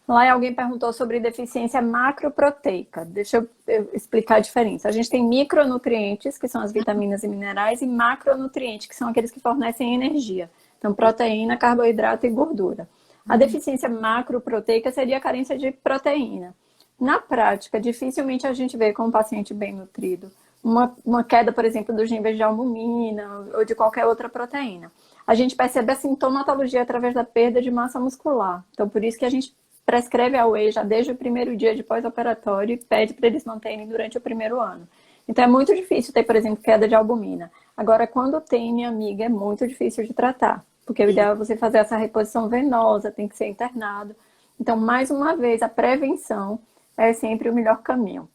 Lá alguém perguntou sobre deficiência macroproteica. Deixa eu explicar a diferença. A gente tem micronutrientes, que são as vitaminas e minerais, e macronutrientes, que são aqueles que fornecem energia. Então, proteína, carboidrato e gordura. A deficiência macroproteica seria a carência de proteína. Na prática, dificilmente a gente vê com um paciente bem nutrido uma queda, por exemplo, dos níveis de albumina ou de qualquer outra proteína. A gente percebe a sintomatologia através da perda de massa muscular. Então, por isso que a gente prescreve a whey já desde o primeiro dia de pós-operatório e pede para eles manterem durante o primeiro ano. Então, é muito difícil ter, por exemplo, queda de albumina. Agora, quando tem, minha amiga, é muito difícil de tratar, porque o ideal é você fazer essa reposição venosa, tem que ser internado. Então, mais uma vez, a prevenção é sempre o melhor caminho.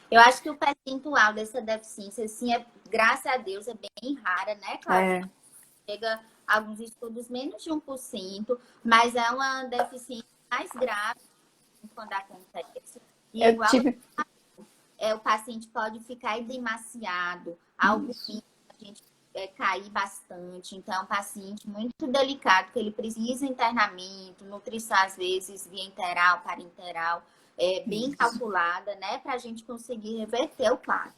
Eu acho que o percentual dessa deficiência, assim, graças a Deus, é bem rara, né, Cláudia? Chega a alguns estudos menos de 1%, mas é uma deficiência mais grave quando acontece. E o paciente pode ficar edemaciado, albumina, a gente cair bastante. Então, é um paciente muito delicado, que ele precisa de internamento, nutrição, às vezes, via enteral, parenteral, bem calculada, né? Para a gente conseguir reverter o quadro.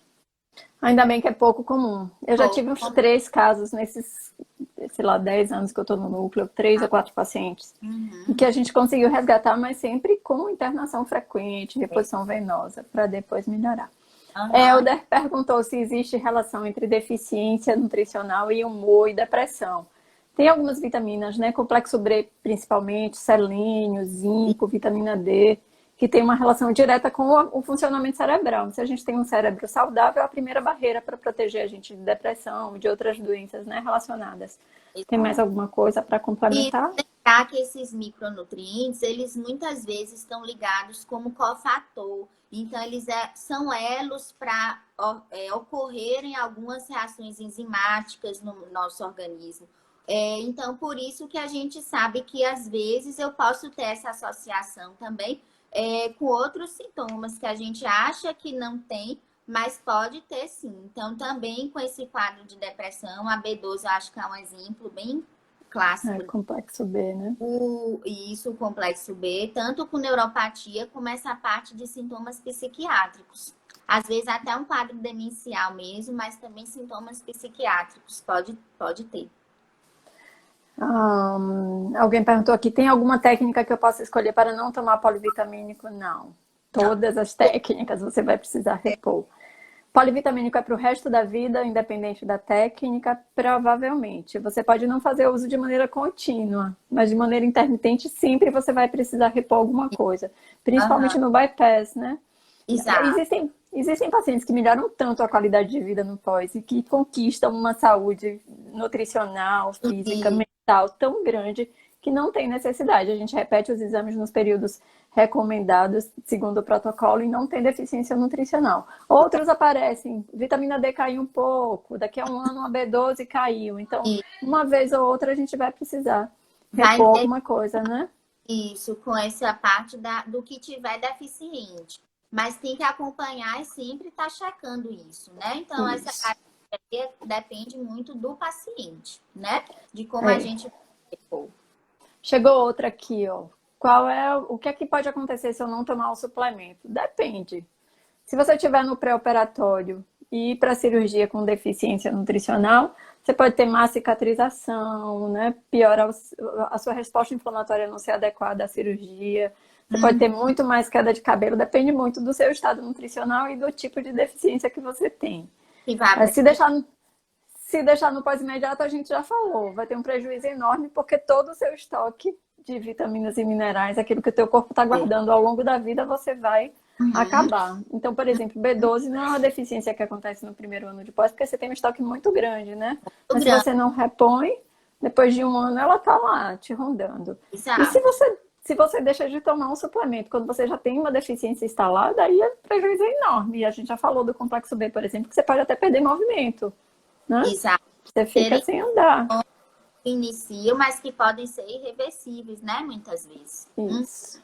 Ainda bem que é pouco comum. Eu já tive uns 3 casos nesses, sei lá, 10 anos que eu tô no núcleo, 3 ou 4 pacientes, em que a gente conseguiu resgatar, mas sempre com internação frequente, reposição venosa, para depois melhorar. Helder perguntou se existe relação entre deficiência nutricional e humor e depressão. Tem algumas vitaminas, né? Complexo B, principalmente, selênio, zinco, vitamina D, que tem uma relação direta com o funcionamento cerebral. Se a gente tem um cérebro saudável, é a primeira barreira para proteger a gente de depressão e de outras doenças, né, relacionadas. Tem mais alguma coisa para complementar? E lembrar que esses micronutrientes, eles muitas vezes estão ligados como cofator. Então, eles são elos para ocorrerem algumas reações enzimáticas no nosso organismo. Então, por isso que a gente sabe que, às vezes, eu posso ter essa associação também com outros sintomas que a gente acha que não tem, mas pode ter sim. Então, também com esse quadro de depressão, a B12 eu acho que é um exemplo bem clássico. Complexo B, né? O complexo B, tanto com neuropatia como essa parte de sintomas psiquiátricos. Às vezes até um quadro demencial mesmo, mas também sintomas psiquiátricos pode ter. Alguém perguntou aqui, tem alguma técnica que eu possa escolher para não tomar polivitamínico? Não. Todas as técnicas você vai precisar repor. Polivitamínico é para o resto da vida, independente da técnica? Provavelmente. Você pode não fazer uso de maneira contínua, mas de maneira intermitente sempre você vai precisar repor alguma coisa. Principalmente no bypass, né? Exato. Existem pacientes que melhoram tanto a qualidade de vida no pós e que conquistam uma saúde nutricional, física, mental tão grande que não tem necessidade. A gente repete os exames nos períodos recomendados segundo o protocolo e não tem deficiência nutricional. Outros aparecem, vitamina D caiu um pouco, daqui a um ano a B12 caiu. Então, uma vez ou outra a gente vai precisar repor alguma coisa, né? Isso, com essa parte do que tiver deficiente. Mas tem que acompanhar e sempre estar checando isso, né? Então, essa característica depende muito do paciente, né? De como a gente repor. Chegou outra aqui, ó. O que é que pode acontecer se eu não tomar o suplemento? Depende. Se você estiver no pré-operatório e ir para a cirurgia com deficiência nutricional, você pode ter má cicatrização, né? Piora a sua resposta inflamatória não ser adequada à cirurgia. Você pode ter muito mais queda de cabelo. Depende muito do seu estado nutricional e do tipo de deficiência que você tem. Se deixar no pós-imediato, a gente já falou. Vai ter um prejuízo enorme porque todo o seu estoque de vitaminas e minerais, aquilo que o teu corpo está guardando ao longo da vida, você vai acabar. Então, por exemplo, B12 não é uma deficiência que acontece no primeiro ano de pós, porque você tem um estoque muito grande, né? Mas se você não repõe, depois de um ano ela tá lá, te rondando. Exato. E se você deixa de tomar um suplemento quando você já tem uma deficiência instalada, aí o prejuízo é enorme. E a gente já falou do complexo B, por exemplo, que você pode até perder movimento, né? Exato. Você fica sem andar. Iniciam, mas que podem ser irreversíveis, né? Muitas vezes. Isso.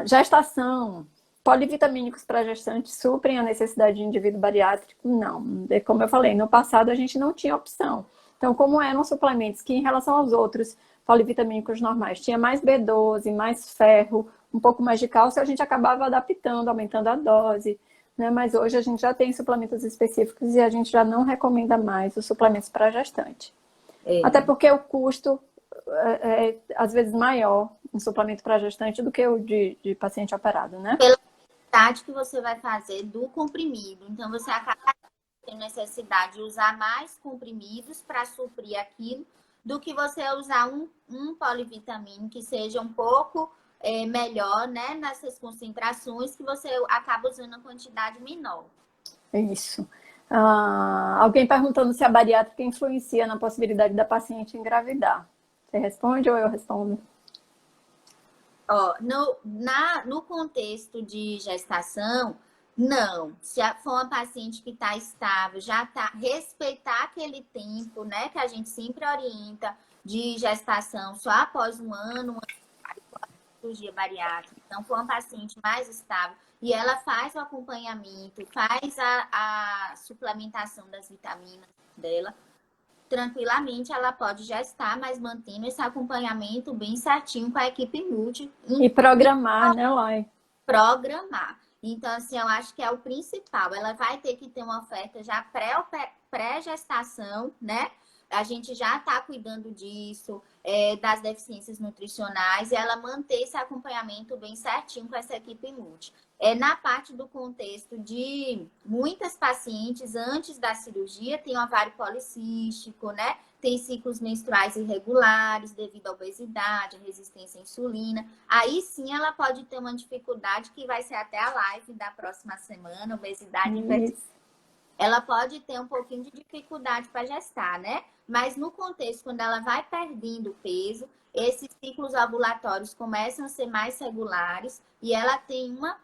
Gestação. Polivitamínicos para gestantes suprem a necessidade de indivíduo bariátrico? Não. Como eu falei, no passado a gente não tinha opção. Então, como eram suplementos que, em relação aos outros polivitamínicos normais, tinha mais B12, mais ferro, um pouco mais de cálcio, a gente acabava adaptando, aumentando a dose, né? Mas hoje a gente já tem suplementos específicos e a gente já não recomenda mais os suplementos para gestante. Até porque o custo às vezes maior um suplemento para gestante do que o de paciente operado, né? Pela quantidade que você vai fazer do comprimido. Então, você acaba tendo necessidade de usar mais comprimidos para suprir aquilo, do que você usar um polivitamínico que seja um pouco melhor, né, nessas concentrações, que você acaba usando uma quantidade menor. É isso. Alguém perguntando se a bariátrica influencia na possibilidade da paciente engravidar. Você responde ou eu respondo? Ó, no contexto de gestação, não. Se for uma paciente que está estável, já está, respeitar aquele tempo, né, que a gente sempre orienta de gestação só após um ano, cirurgia bariátrica. Então, for uma paciente mais estável e ela faz o acompanhamento, faz a suplementação das vitaminas dela, tranquilamente ela pode gestar, mas mantendo esse acompanhamento bem certinho com a equipe multi. E programar, né, Lai? Programar. Então, assim, eu acho que é o principal. Ela vai ter que ter uma oferta já pré-gestação, né? A gente já está cuidando disso, das deficiências nutricionais, e ela manter esse acompanhamento bem certinho com essa equipe multi. Na parte do contexto de muitas pacientes, antes da cirurgia, tem ovário policístico, né? Tem ciclos menstruais irregulares devido à obesidade, resistência à insulina. Aí sim ela pode ter uma dificuldade, que vai ser até a live da próxima semana, obesidade infantil. Ela pode ter um pouquinho de dificuldade para gestar, né? Mas no contexto, quando ela vai perdendo peso, esses ciclos ovulatórios começam a ser mais regulares e ela tem uma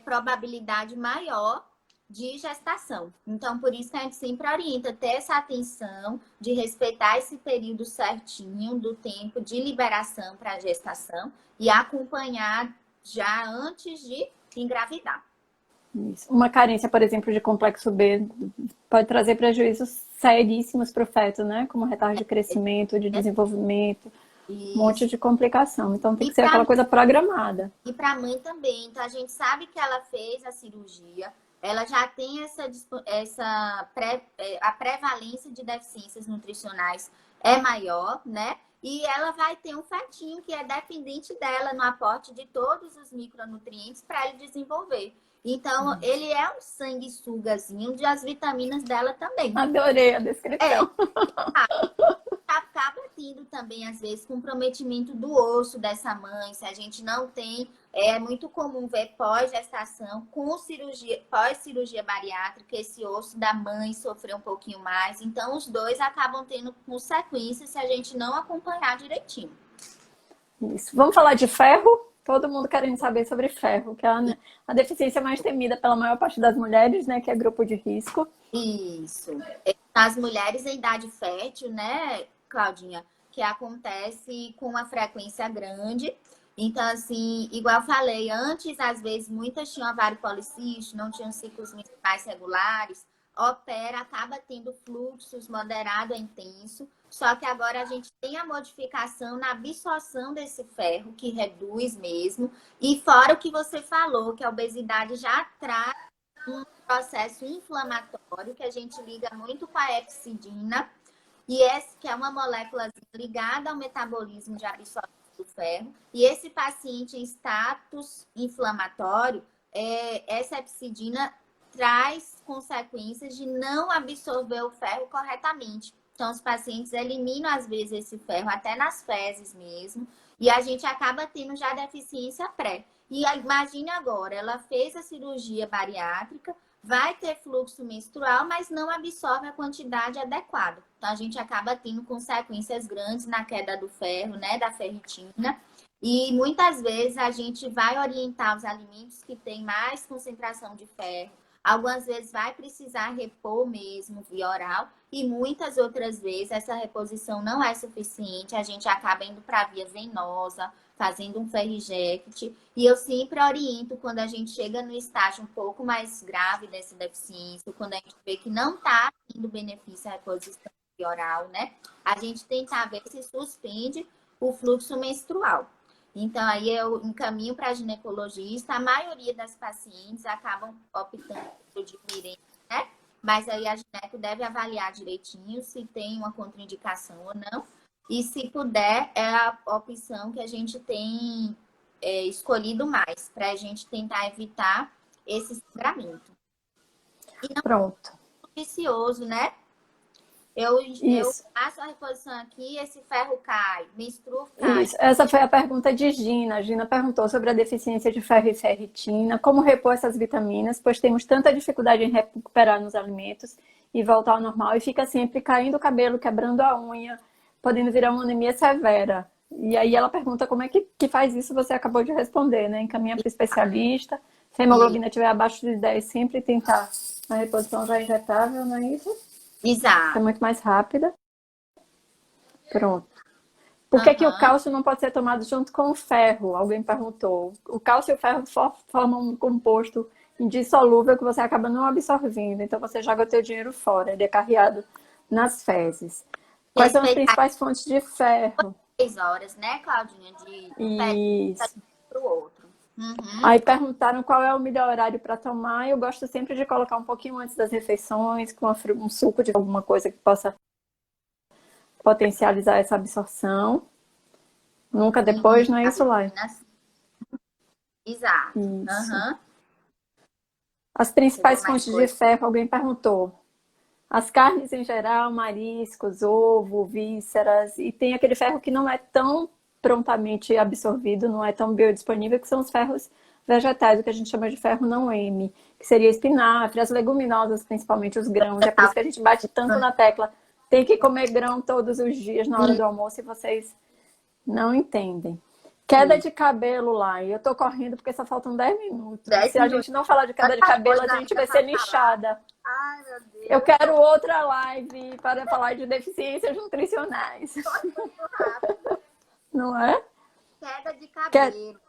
probabilidade maior de gestação. Então, por isso que a gente sempre orienta ter essa atenção de respeitar esse período certinho do tempo de liberação para a gestação e acompanhar já antes de engravidar. Isso. Uma carência, por exemplo, de complexo B pode trazer prejuízos seríssimos para o feto, né? Como retardo de crescimento, de desenvolvimento, um monte de complicação. Então tem que ser aquela coisa programada. E para a mãe também. Então a gente sabe que ela fez a cirurgia, ela já tem a prevalência de deficiências nutricionais é maior, né? E ela vai ter um fetinho que é dependente dela no aporte de todos os micronutrientes para ele desenvolver. Então, ele é um sanguessugazinho das vitaminas dela também. Adorei a descrição. Acaba tendo também, às vezes, comprometimento do osso dessa mãe. Se a gente não tem, é muito comum ver pós-gestação, com cirurgia, pós-cirurgia bariátrica, esse osso da mãe sofrer um pouquinho mais. Então, os dois acabam tendo consequências se a gente não acompanhar direitinho. Isso. Vamos falar de ferro? Todo mundo querendo saber sobre ferro, que é a deficiência mais temida pela maior parte das mulheres, né? Que é grupo de risco. Isso. As mulheres em idade fértil, né, Claudinha? Que acontece com uma frequência grande. Então, assim, igual eu falei, antes, às vezes, muitas tinham ovário policístico, não tinham ciclos menstruais regulares. Opera, acaba tendo fluxos moderado a intenso. Só que agora a gente tem a modificação na absorção desse ferro, que reduz mesmo. E fora o que você falou, que a obesidade já traz um processo inflamatório, que a gente liga muito com a epsidina, e esse que é uma molécula ligada ao metabolismo de absorção do ferro. E esse paciente em status inflamatório, essa epsidina traz consequências de não absorver o ferro corretamente. Então, os pacientes eliminam, às vezes, esse ferro, até nas fezes mesmo, e a gente acaba tendo já deficiência pré. E imagine agora, ela fez a cirurgia bariátrica, vai ter fluxo menstrual, mas não absorve a quantidade adequada. Então, a gente acaba tendo consequências grandes na queda do ferro, né, da ferritina. E muitas vezes a gente vai orientar os alimentos que têm mais concentração de ferro. Algumas vezes vai precisar repor mesmo via oral e muitas outras vezes essa reposição não é suficiente. A gente acaba indo para a via venosa, fazendo um ferriject. E eu sempre oriento quando a gente chega no estágio um pouco mais grave dessa deficiência, quando a gente vê que não está tendo benefício a reposição via oral, né? A gente tentar ver se suspende o fluxo menstrual. Então, aí eu encaminho para a ginecologista. A maioria das pacientes acabam optando por diminuir, né? Mas aí a gineco deve avaliar direitinho se tem uma contraindicação ou não. E se puder, é a opção que a gente tem escolhido mais para a gente tentar evitar esse sangramento. E não Pronto. é vicioso, né? Eu Isso. faço a reposição aqui, esse ferro cai, menstruo, cai. Isso. Essa foi a pergunta de Gina. A Gina perguntou sobre a deficiência de ferro e ferritina, como repor essas vitaminas, pois temos tanta dificuldade em recuperar nos alimentos e voltar ao normal, e fica sempre caindo o cabelo, quebrando a unha, podendo virar uma anemia severa. E aí ela pergunta como é que faz isso, você acabou de responder, né? Encaminha para o especialista. Se a hemoglobina estiver abaixo de 10, sempre tentar a reposição já injetável, não é isso? Exato. É muito mais rápida. Pronto. Por que o cálcio não pode ser tomado junto com o ferro? Alguém perguntou. O cálcio e o ferro formam um composto indissolúvel que você acaba não absorvendo. Então você joga o teu dinheiro fora, ele é carreado nas fezes. Quais são as principais fontes de ferro? 3 horas, né, Claudinha? Isso. Para o outro. Aí perguntaram qual é o melhor horário para tomar. Eu gosto sempre de colocar um pouquinho antes das refeições, com um suco de alguma coisa que possa potencializar essa absorção. Nunca depois, não é isso, Lai? Exato. Isso. As principais fontes de ferro, alguém perguntou. As carnes em geral, mariscos, ovo, vísceras, e tem aquele ferro que não é tão prontamente absorvido, não é tão biodisponível, que são os ferros vegetais, o que a gente chama de ferro não M, que seria espinafre, as leguminosas, principalmente os grãos. É por isso que a gente bate tanto na tecla. Tem que comer grão todos os dias na hora do almoço e vocês não entendem. Queda de cabelo lá. E eu tô correndo porque só faltam 10 minutos. Se a gente não falar de queda de cabelo, a gente vai ser nichada. Ai, meu Deus. Eu quero outra live para falar de deficiências nutricionais. Não é? Queda de cabelo.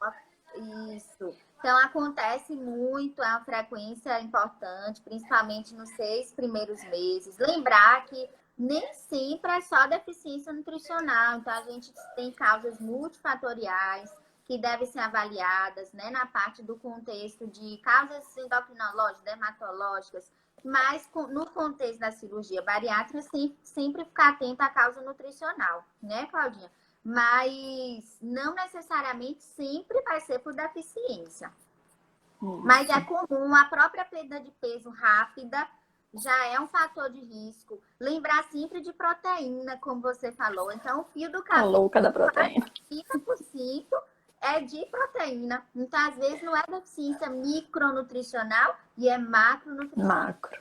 Isso. Então, acontece muito, é uma frequência importante, principalmente nos 6 primeiros meses. Lembrar que nem sempre é só deficiência nutricional. Então, a gente tem causas multifatoriais que devem ser avaliadas, né, na parte do contexto de causas endocrinológicas, dermatológicas, mas no contexto da cirurgia bariátrica, sempre ficar atenta à causa nutricional, né, Claudinha? Mas não necessariamente sempre vai ser por deficiência. Mas é comum, a própria perda de peso rápida já é um fator de risco. Lembrar sempre de proteína, como você falou. Então, o fio do cabelo, a louca da proteína, 30% é de proteína. Então, às vezes, não é deficiência micronutricional e é macronutricional. Macro.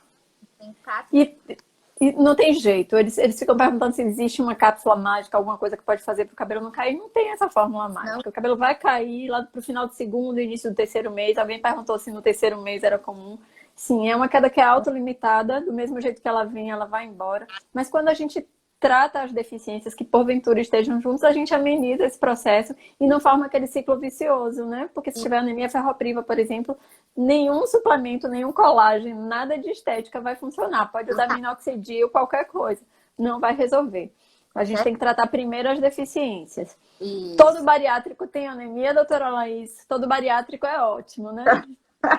Tem que E não tem jeito. Eles ficam perguntando se existe uma cápsula mágica, alguma coisa que pode fazer para o cabelo não cair. Não tem essa fórmula mágica. Não. O cabelo vai cair lá pro final do segundo, início do terceiro mês. Alguém perguntou se no terceiro mês era comum. Sim, é uma queda que é autolimitada. Do mesmo jeito que ela vem, ela vai embora. Mas quando a gente trata as deficiências que porventura estejam juntos, a gente ameniza esse processo e não forma aquele ciclo vicioso, né? Porque se tiver anemia ferropriva, por exemplo, nenhum suplemento, nenhum colágeno, nada de estética vai funcionar. Pode usar minoxidil, qualquer coisa. Não vai resolver. A gente tem que tratar primeiro as deficiências. Isso. Todo bariátrico tem anemia, doutora Laís? Todo bariátrico é ótimo, né?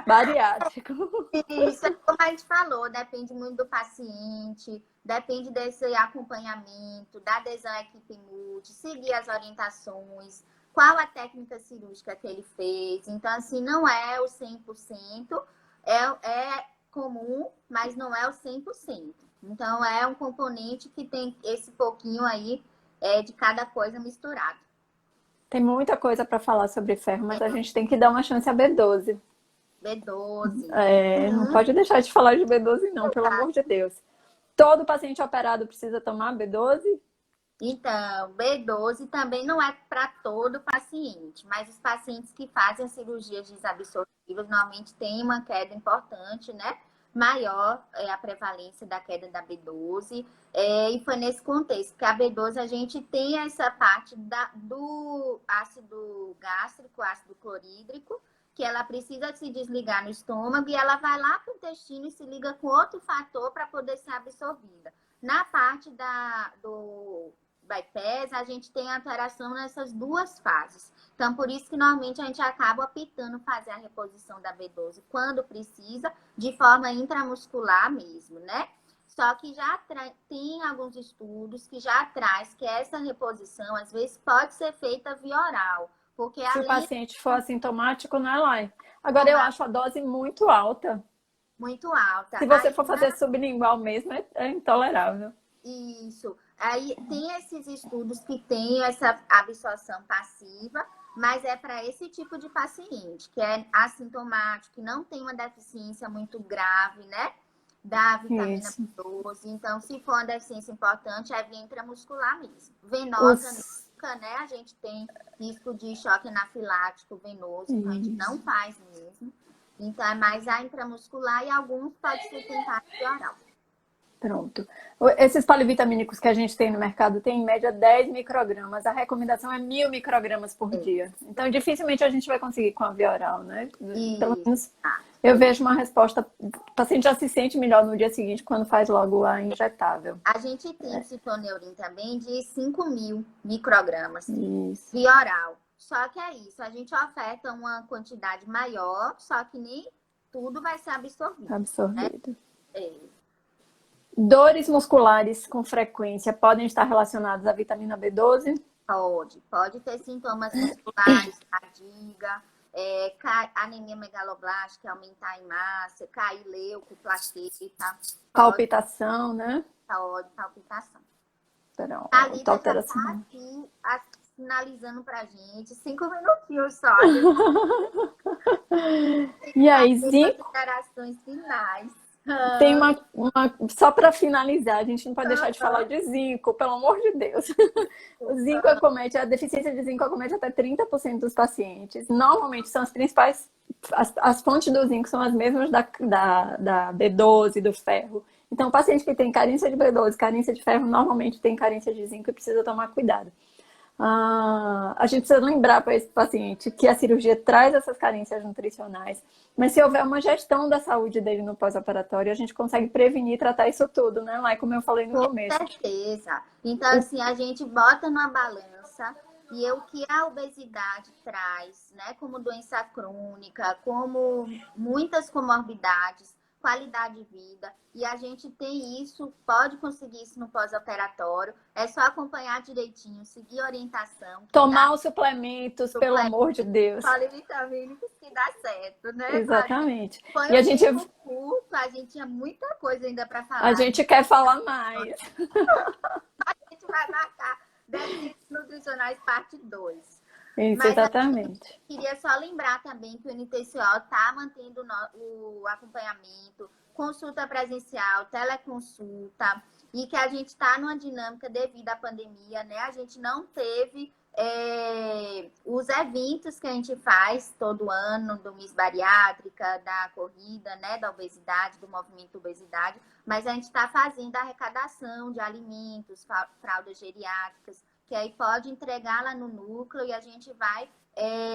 Bariátrico. Isso, como a gente falou, depende muito do paciente, depende desse acompanhamento, da adesão à equipe multi, seguir as orientações, qual a técnica cirúrgica que ele fez. Então, assim, não é o 100%, é comum, mas não é o 100%. Então, é um componente que tem esse pouquinho aí de cada coisa misturado. Tem muita coisa para falar sobre ferro, mas a gente tem que dar uma chance a B12. B12. Não pode deixar de falar de B12 não, pelo amor de Deus. Todo paciente operado precisa tomar B12? Então, B12 também não é para todo paciente, mas os pacientes que fazem cirurgias desabsortivas normalmente têm uma queda importante, né? Maior é a prevalência da queda da B12. E foi nesse contexto que a B12 a gente tem essa parte do ácido gástrico, ácido clorídrico, que ela precisa se desligar no estômago e ela vai lá para o intestino e se liga com outro fator para poder ser absorvida. Na parte do bypass, a gente tem alteração nessas duas fases. Então, por isso que normalmente a gente acaba optando fazer a reposição da B12 quando precisa, de forma intramuscular mesmo, né? Só que já tem alguns estudos que já traz que essa reposição, às vezes, pode ser feita via oral. Porque Se o ali paciente for assintomático, não é Lai. Agora, eu acho a dose muito alta. muito alta. Se você for fazer sublingual mesmo, é intolerável. Isso. Aí tem esses estudos que têm essa absorção passiva, mas é para esse tipo de paciente, que é assintomático, que não tem uma deficiência muito grave, né? Da vitamina Isso. B12. Então, se for uma deficiência importante, é via intramuscular mesmo. Venosa nunca, né? A gente tem risco de choque anafilático venoso, então a gente não faz mesmo. Então, é mais a intramuscular e alguns pode ser tentado via oral. Pronto. Esses polivitamínicos que a gente tem no mercado tem em média 10 microgramas. A recomendação é 1.000 microgramas por dia. Então, dificilmente a gente vai conseguir com a via oral, né? Pelo menos eu vejo uma resposta. O paciente já se sente melhor no dia seguinte quando faz logo a injetável. A gente tem citoneurin também de 5.000 microgramas Isso. via oral. Só que é isso, a gente oferta uma quantidade maior, só que nem tudo vai ser absorvido. Absorvido. Né? Dores musculares com frequência podem estar relacionadas à vitamina B12? Pode ter sintomas musculares, fadiga, anemia megaloblástica, aumentar a hemácia, cair leucoplaqueta. Palpitação, né? Palpitação. Perdão, A Lívia alteração. já tá aqui finalizando pra gente. 5 minutinhos só. E aí, zinco? Considerações finais. Tem uma só para finalizar, a gente não pode deixar de falar de zinco, pelo amor de Deus. O zinco acomete, a deficiência de zinco acomete até 30% dos pacientes. Normalmente são as principais, as fontes do zinco são as mesmas da B12, do ferro. Então, o paciente que tem carência de B12, carência de ferro, normalmente tem carência de zinco e precisa tomar cuidado. A gente precisa lembrar para esse paciente que a cirurgia traz essas carências nutricionais, mas se houver uma gestão da saúde dele no pós-operatório, a gente consegue prevenir e tratar isso tudo, né, Lai? Como eu falei no começo. Com certeza. Então, assim, a gente bota numa balança e o que a obesidade traz, né, como doença crônica, como muitas comorbidades, qualidade de vida, e a gente tem isso, pode conseguir isso no pós-operatório, é só acompanhar direitinho, seguir orientação. Tomar os suplementos, pelo amor de Deus. Polivitamínicos que dá certo, né? Exatamente. Foi e a gente curto, a gente tinha muita coisa ainda para falar. A gente quer falar mais. A gente vai marcar Deficiências Nutricionais parte 2. Isso, mas exatamente. Queria só lembrar também que o NTCO está mantendo o acompanhamento, consulta presencial, teleconsulta, e que a gente está numa dinâmica devido à pandemia, né? A gente não teve os eventos que a gente faz todo ano, do Miss Bariátrica, da corrida, né? Da obesidade, do movimento obesidade, mas a gente está fazendo a arrecadação de alimentos, fraldas geriátricas, que aí pode entregar lá no núcleo e a gente vai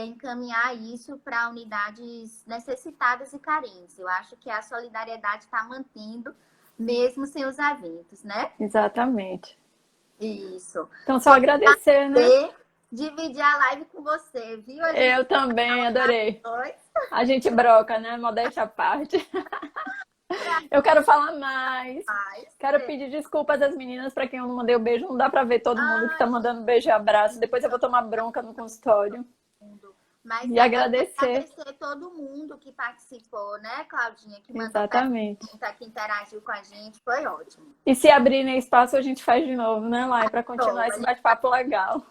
encaminhar isso para unidades necessitadas e carentes. Eu acho que a solidariedade está mantendo, mesmo sem os eventos, né? Exatamente. Isso. Então, só agradecer, né? Dividir a live com você, viu? Eu também, adorei. A gente broca, né? Modéstia à parte. Eu quero falar mais. Quero pedir desculpas às meninas para quem eu não mandei o beijo. Não dá para ver todo mundo que tá mandando beijo e abraço. Depois eu vou tomar bronca no consultório. Mas e agradecer todo mundo que participou, né, Claudinha? Que mandou exatamente. Pergunta, que interagiu com a gente. Foi ótimo. E se abrirem espaço, a gente faz de novo, né, Lai? Para continuar esse bate-papo legal.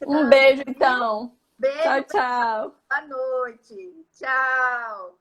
Um beijo, então. Beijo. Tchau, tchau. Boa noite. Tchau.